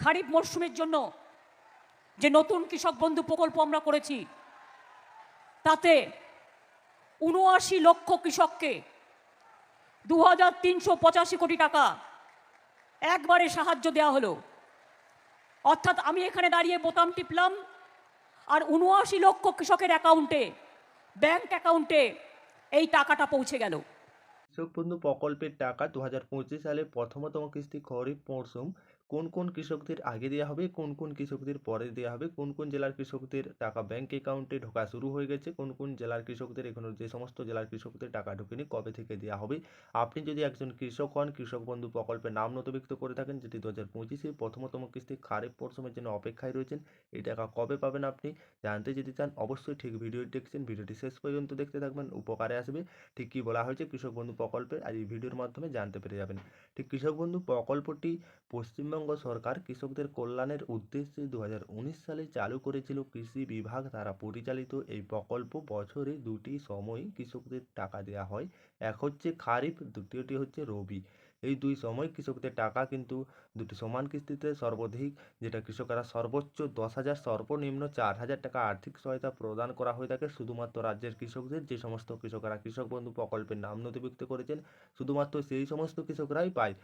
খারিফ মরশুমের জন্য যে নতুন কৃষক বন্ধু প্রকল্প আমরা করেছি, তাতে ৭৯ লক্ষ কৃষককে ২,৩৮৫ কোটি টাকা একবারে সাহায্য দেওয়া হলো। অর্থাৎ আমি এখানে দাঁড়িয়ে বোতাম টিপলাম আর ৭৯ লক্ষ কৃষকের অ্যাকাউন্টে, ব্যাংক অ্যাকাউন্টে এই টাকাটা পৌঁছে গেল। কৃষক বন্ধু প্রকল্পের টাকা 2025 সালে প্রথমতম কিস্তি খরিফ মরশুম কোন কোন কৃষকদের আগে দেওয়া হবে, কোন কোন কৃষকদের পরে দেওয়া হবে, কোন কোন জেলার কৃষকদের টাকা ব্যাংক অ্যাকাউন্টে ঢোকা শুরু হয়ে গেছে, কোন কোন জেলার কৃষকদের এখনো যে সমস্ত জেলার কৃষকদের টাকা ঢোকেনি কবে থেকে দেওয়া হবে। আপনি যদি একজন কৃষক হন, কৃষক বন্ধু প্রকল্পের নাম নথিভুক্ত করে থাকেন, যেটি 2025-এ প্রথমতম কিস্তি খারিফ মরশুমের জন্য অপেক্ষায় রয়েছেন, এই টাকা কবে পাবেন আপনি জানতে যদি চান অবশ্যই ঠিক ভিডিওটি দেখছেন, ভিডিওটি শেষ পর্যন্ত দেখতে থাকবেন, উপকারে আসবে। ঠিক কী বলা হয়েছে কৃষক বন্ধু প্রকল্পে আজ এই ভিডিওর মাধ্যমে জানতে পেরে যাবেন। ঠিক কৃষক বন্ধু প্রকল্পটি পশ্চিমবঙ্গ সরকার কৃষকদের কল্যাণের উদ্দেশ্যে 2019 সালে চালু করেছিল। কৃষি বিভাগ দ্বারা পরিচালিত এই প্রকল্প বছরে দুটি সময় কৃষকদের টাকা দেওয়া হয়, এক হচ্ছে খারিফ, দ্বিতীয়টি হচ্ছে রবি। এই দুই সময় কৃষকদের টাকা কিন্তু দুটি সমান কিস্তিতে সর্বাধিক, যেটা কৃষকরা সর্বোচ্চ 10,000, সর্বনিম্ন 4,000 টাকা আর্থিক সহায়তা প্রদান করা হয়ে থাকে শুধুমাত্র রাজ্যের কৃষকদের। যে সমস্ত কৃষকরা কৃষক বন্ধু প্রকল্পের নাম নথিভুক্ত করেছেন শুধুমাত্র সেই সমস্ত কৃষকরাই পায়।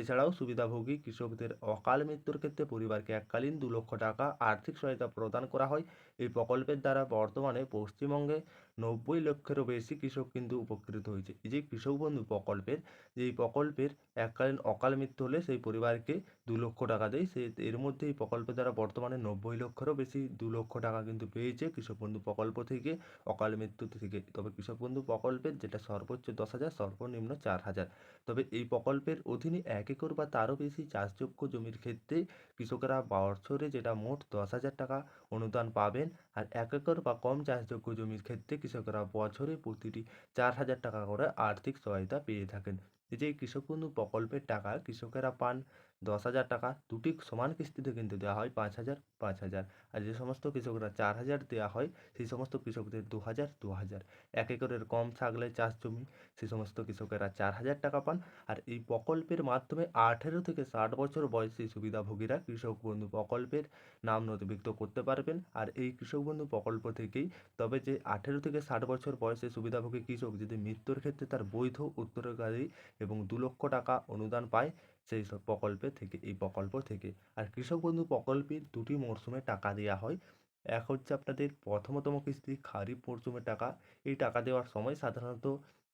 এছাড়াও সুবিধাভোগী কৃষকদের অকাল মৃত্যুর ক্ষেত্রে পরিবারকে এককালীন 2 লক্ষ টাকা আর্থিক সহায়তা প্রদান করা হয়। এই প্রকল্পের দ্বারা বর্তমানে পশ্চিমবঙ্গে 90 লক্ষেরও বেশি কৃষক কিন্তু উপকৃত হয়েছে। এই যে কৃষক বন্ধু প্রকল্পের, যে এই প্রকল্পের এককালীন অকাল মৃত্যু হলে সেই পরিবারকে 2 লক্ষ টাকা দেয়। এর মধ্যে এই প্রকল্পের দ্বারা বর্তমানে 90 লক্ষেরও বেশি 2 লক্ষ টাকা কিন্তু পেয়েছে কৃষক বন্ধু প্রকল্প থেকে, অকাল মৃত্যু থেকে। তবে কৃষক বন্ধু প্রকল্পের যেটা সর্বোচ্চ 10,000, সর্বনিম্ন 4,000। তবে এই প্রকল্পের অধীনে 1 একর বা তারও বেশি চাষযোগ্য জমির ক্ষেত্রে কৃষকরা বছরে যেটা মোট 10,000 টাকা অনুদান পাবেন, আর 1 একর বা কম চাষযোগ্য জমির ক্ষেত্রে কৃষকরা বছরে প্রতিটি 4,000 টাকা করে আর্থিক সহায়তা পেয়ে থাকেন। এই যে কৃষক বন্ধু প্রকল্পের টাকা কৃষকেরা পান 10,000 টাকা, দুটি সমান কিস্তিতে কিন্তু দেওয়া হয় 5,000 5,000। আর যে সমস্ত কৃষকরা 4,000 দেওয়া হয় সেই সমস্ত কৃষকদের 2,000 2,000। 1 একরের কম থাকলে চাষ জমি সেই সমস্ত কৃষকেরা 4,000 টাকা পান। আর এই প্রকল্পের মাধ্যমে 18 থেকে 60 বছর বয়সী সুবিধাভোগীরা কৃষক বন্ধু প্রকল্পের নাম নথিভুক্ত করতে পারবেন। আর এই কৃষক বন্ধু প্রকল্প থেকেই, তবে যে 18 থেকে 60 বছর বয়সে সুবিধাভোগী কৃষক যদি মৃত্যুর ক্ষেত্রে তার বৈধ উত্তরাধিকারী এবং 2 লক্ষ টাকা অনুদান পায় সেই সব প্রকল্পে থেকে, এই প্রকল্প থেকে। আর কৃষক বন্ধু প্রকল্পের দুটি মরশুমে টাকা দেওয়া হয়। এক হচ্ছে আপনাদের প্রথমতম কিস্তি খারিফ মরশুমের টাকা। এই টাকা দেওয়ার সময় সাধারণত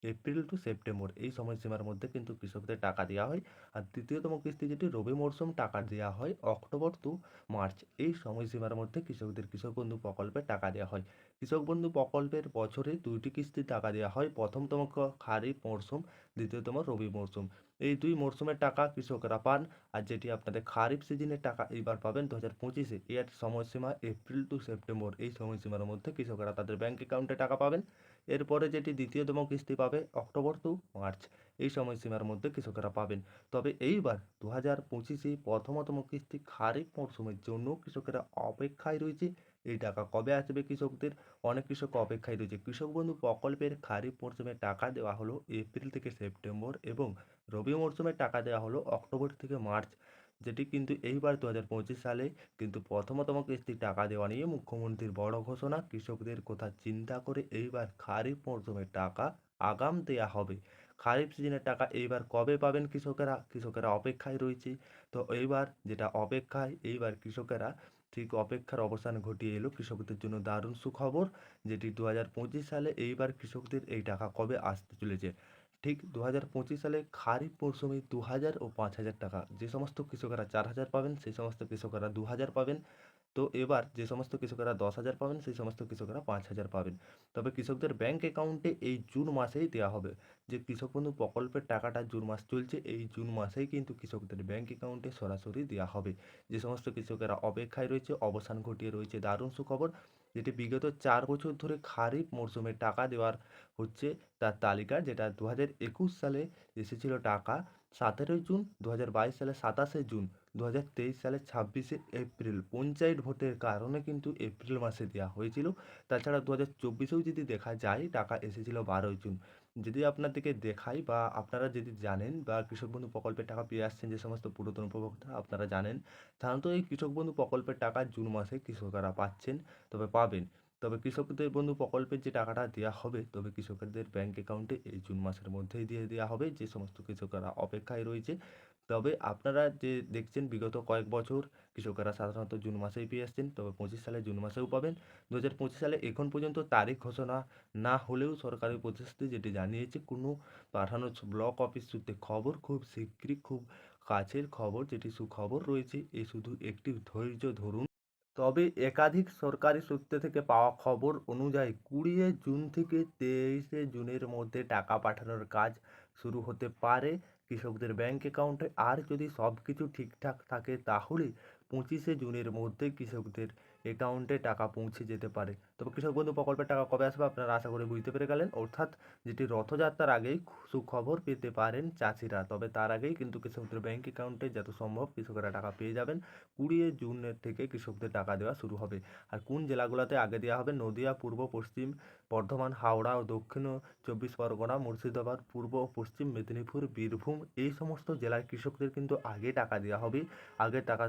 এপ্রিল টু সেপ্টেম্বর এই সময়সীমার মধ্যে কিন্তু কৃষকদের টাকা দেওয়া হয়। আর দ্বিতীয়তম কিস্তি যেটি রবি মরশুম, টাকা দেওয়া হয় অক্টোবর টু মার্চ এই সময়সীমার মধ্যে কৃষকদের কৃষক বন্ধু প্রকল্পে টাকা দেওয়া হয়। কৃষক বন্ধু প্রকল্পের বছরে দুইটি কিস্তি টাকা দেওয়া হয়, প্রথমতম খারিফ মরশুম, দ্বিতীয়তম রবি মরশুম। এই দুই মরশুমের টাকা কৃষকরা পান। আর যেটি আপনাদের খারিফ সিজনের টাকা এইবার পাবেন 2025-এ, এর সময়সীমা এপ্রিল টু সেপ্টেম্বর এই সময়সীমার মধ্যে কৃষকরা তাদের ব্যাংক অ্যাকাউন্টে টাকা পাবেন। এরপরে যেটি দ্বিতীয়তম কিস্তি পাবে অক্টোবর টু মার্চ এই সময়সীমার মধ্যে কৃষকরা পাবেন। তবে এইবার 2025-এ প্রথমতম কিস্তি খারিফ মরশুমের জন্য কৃষকেরা অপেক্ষায় রয়েছে। এই টাকা কবে আসবে কৃষকদের, অনেক কৃষক অপেক্ষায় রয়েছে। কৃষক বন্ধু প্রকল্পের খারিফ মরশুমে টাকা দেওয়া হলো এপ্রিল থেকে সেপ্টেম্বর এবং রবি মরশুমে টাকা দেওয়া হলো অক্টোবর থেকে মার্চ, যেটি কিন্তু এইবার 2025 সালে কিন্তু প্রথমতম কিস্তি টাকা দেওয়া নিয়ে মুখ্যমন্ত্রীর বড় ঘোষণা। কৃষকদের কথা চিন্তা করে এইবার খারিফ মরশুমের টাকা আগাম দেওয়া হবে। খারিফ সিজনের টাকা এইবার কবে পাবেন কৃষকেরা, কৃষকেরা অপেক্ষায় রয়েছে। তো এইবার যেটা অপেক্ষায়, এইবার কৃষকেরা ঠিক অপেক্ষার অবসান ঘটিয়ে এলো। কৃষকদের জন্য দারুণ সুখবর, যেটি 2025 সালে এইবার কৃষকদের এই টাকা কবে আসতে চলেছে। ঠিক 2025 সালে খারিফ মরশুমে 2,000 ও 5,000 টাকা, যে সমস্ত কৃষকেরা 4,000 পাবেন সেই সমস্ত কৃষকেরা 2,000 পাবেন। তো এবার যে সমস্ত কৃষকেরা 10,000 পাবেন সেই সমস্ত কৃষকেরা 5,000 পাবেন। তবে কৃষকদের ব্যাংক অ্যাকাউন্টে এই জুন মাসেই দেওয়া হবে। যে কৃষক বন্ধু প্রকল্পের টাকাটা জুন মাস চলছে, এই জুন মাসেই কিন্তু কৃষকদের ব্যাংক অ্যাকাউন্টে সরাসরি দেওয়া হবে। যে সমস্ত কৃষকেরা অপেক্ষায় রয়েছে, অবসান ঘটিয়ে রয়েছে, দারুণ সুখবর, যেটি বিগত 4 বছর ধরে খারিফ মরশুমে টাকা দেওয়ার হচ্ছে তার তালিকা, যেটা 2021 সালে এসেছিল টাকা 17 জুন, 2022 সালে 27 জুন, 2023 সালে 26 এপ্রিল। পঞ্চায়েত ভোটের কারণে কিন্তু এপ্রিল মাসে দেওয়া হয়েছিল। তাছাড়া 2024-এও যদি দেখা যায় টাকা এসেছিল 12 জুন। যদি আপনাদেরকে দেখাই বা আপনারা যদি জানেন বা কৃষক বন্ধু প্রকল্পের টাকা পেয়ে আসছেন যে সমস্ত পুরাতন উপভোক্তা আপনারা জানেন, সাধারণত এই কৃষক বন্ধু প্রকল্পের টাকা জুন মাসে কৃষকরা পাচ্ছেন, তবে পাবেন। তবে কৃষকদের বন্ধু প্রকল্পের যে টাকাটা দেওয়া হবে, তবে কৃষকদের ব্যাংক অ্যাকাউন্টে এই জুন মাসের মধ্যেই দিয়ে দেওয়া হবে যে সমস্ত কৃষকরা অপেক্ষায় রয়েছে। তবে আপনারা যে দেখছেন বিগত কয়েক বছর কৃষকরা সাধারণত জুন মাসেই পেয়ে আসছেন, তবে 25 সালে জুন মাসেও পাবেন। 2025 সালে এখন পর্যন্ত তারিখ ঘোষণা না হলেও সরকারি প্রতিশ্রুতি যেটি জানিয়েছে, কোনো পাঠানো ব্লক অফিস সূত্রে খবর, খুব শিগগিরই, খুব কাছের খবর, যেটি সুখবর রয়েছে, এই শুধু একটি ধৈর্য ধরুন। তবে একাধিক সরকারি সূত্র থেকে পাওয়া খবর অনুযায়ী 20 জুন থেকে 23 জুনের মধ্যে টাকা পাঠানোর কাজ শুরু হতে পারে কৃষকদের ব্যাংক অ্যাকাউন্টে। আর যদি সব কিছু ঠিকঠাক থাকে তাহলে 25 জুনের মধ্যে কৃষকদের অ্যাকাউন্টে টাকা পৌঁছে যেতে পারে। তবে কৃষক বন্ধু প্রকল্পের টাকা কবে আসবে আপনারা আশা করে বুঝতে পেরে গেলেন, অর্থাৎ যেটি রথযাত্রার আগেই সুখবর পেতে পারেন চাষিরা। তবে তার আগেই কিন্তু কৃষকদের ব্যাংক অ্যাকাউন্টে যত সম্ভব কৃষকরা টাকা পেয়ে যাবেন। 20 জুনের থেকে কৃষকদের টাকা দেওয়া শুরু হবে। আর কোন জেলাগুলোতে আগে দেওয়া হবে? নদিয়া, পূর্ব পশ্চিম বর্ধমান, হাওড়া ও দক্ষিণ 24 পরগনা, মুর্শিদাবাদ, পূর্ব ও পশ্চিম মেদিনীপুর, বীরভূম, এই সমস্ত জেলার কৃষকদের কিন্তু আগে টাকা দেওয়া হবে। আগে টাকা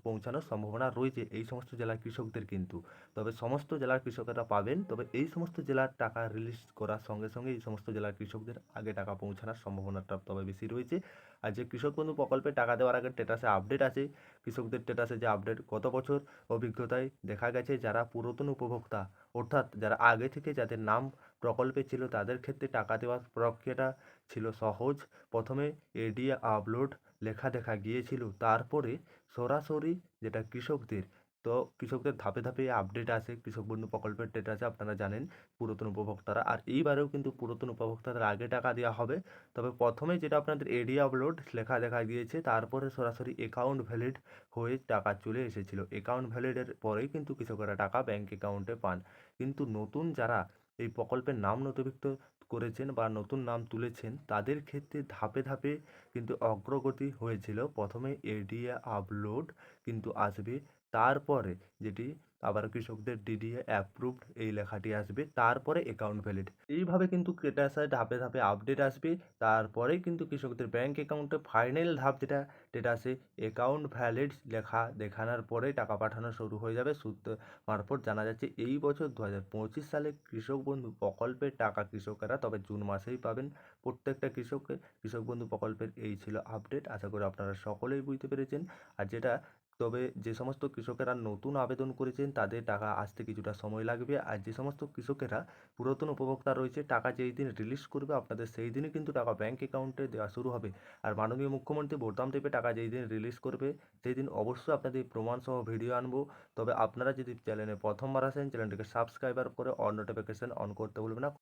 পৌঁছানোর সম্ভাবনা রয়েছে এই সমস্ত জেলার কৃষকদের কিন্তু। তবে সমস্ত জেলার কৃষকেরা পাবেন, তবে এই সমস্ত জেলার টাকা রিলিজ করার সঙ্গে সঙ্গে এই সমস্ত জেলার কৃষকদের আগে টাকা পৌঁছানোর সম্ভাবনাটা তবে বেশি রয়েছে। আর যে কৃষক বন্ধু প্রকল্পে টাকা দেওয়ার আগে স্ট্যাটাসে আপডেট আছে, কৃষকদের স্ট্যাটাসে যে আপডেট, গত বছর অভিজ্ঞতায় দেখা গেছে যারা পুরাতন উপভোক্তা, অর্থাৎ যারা আগে থেকে যাদের নাম প্রকল্পে ছিল, তাদের ক্ষেত্রে টাকা দেওয়ার প্রক্রিয়াটা ছিল সহজ। প্রথমে এডিএ আপলোড লেখা দেখা গিয়েছিল, তারপরে সরাসরি যেটা কৃষকদের, তো কৃষকদের ধাপে ধাপে আপডেট আসে কৃষক বন্ধু প্রকল্পের স্ট্যাটাসে, আপনারা জানেন পুরাতন উপভোক্তারা। আর এইবারেও কিন্তু পুরাতন উপভোক্তাদের আগে টাকা দেওয়া হবে। তবে প্রথমে যেটা আপনাদের এডি আপলোড লেখা দেখা গিয়েছে, তারপরে সরাসরি অ্যাকাউন্ট ভ্যালিড হয়ে টাকা চলে এসেছিল। অ্যাকাউন্ট ভ্যালিডের পরেই কিন্তু কৃষকেরা টাকা ব্যাংক অ্যাকাউন্টে পান। কিন্তু নতুন যারা এই প্রকল্পের নাম নথিভুক্ত করেছেন বা নতুন নাম তুলেছেন, তাদের ক্ষেত্রে ধাপে ধাপে কিন্তু অগ্রগতি হয়েছিল। প্রথমে এডিএ আপলোড কিন্তু আসবে, তারপরে যেটি আবার কৃষকদের ডিডিএ অ্যাপ্রুভড এই লেখাটি আসবে, তারপরে অ্যাকাউন্ট ভ্যালিড। এইভাবে কিন্তু স্ট্যাটাসে ধাপে ধাপে আপডেট আসবে, তারপরেই কিন্তু কৃষকদের ব্যাংক অ্যাকাউন্টে ফাইনাল ধাপ যেটা স্ট্যাটাসে অ্যাকাউন্ট ভ্যালিড লেখা দেখানোর পরে টাকা পাঠানো শুরু হয়ে যাবে। সূত্র মারফত জানা যাচ্ছে এই বছর 2025 সালে কৃষক বন্ধু প্রকল্পের টাকা কৃষকেরা তবে জুন মাসেই পাবেন প্রত্যেকটা কৃষককে। কৃষক বন্ধু প্রকল্পের এই ছিল আপডেট, আশা করি আপনারা সকলেই বুঝতে পেরেছেন। আর যেটা, তবে যে সমস্ত কৃষকেরা নতুন আবেদন করেছেন তাদের টাকা আসতে কিছুটা সময় লাগবে। আর যে সমস্ত কৃষকেরা পুরাতন উপভোক্তা রয়েছে, টাকা যেই দিন রিলিজ করবে আপনাদের সেই দিনই কিন্তু টাকা ব্যাংক অ্যাকাউন্টে দেওয়া শুরু হবে। আর মাননীয় মুখ্যমন্ত্রী বোতাম টিপে টাকা যেই দিন রিলিজ করবে সেই দিন অবশ্যই আপনাদের প্রমাণ সহ ভিডিও আনবো। তবে আপনারা যদি চ্যানেলে প্রথমবার আসেন, চ্যানেলটিকে সাবস্ক্রাইবার করে অল নোটিফিকেশন অন করতে ভুলবেন না।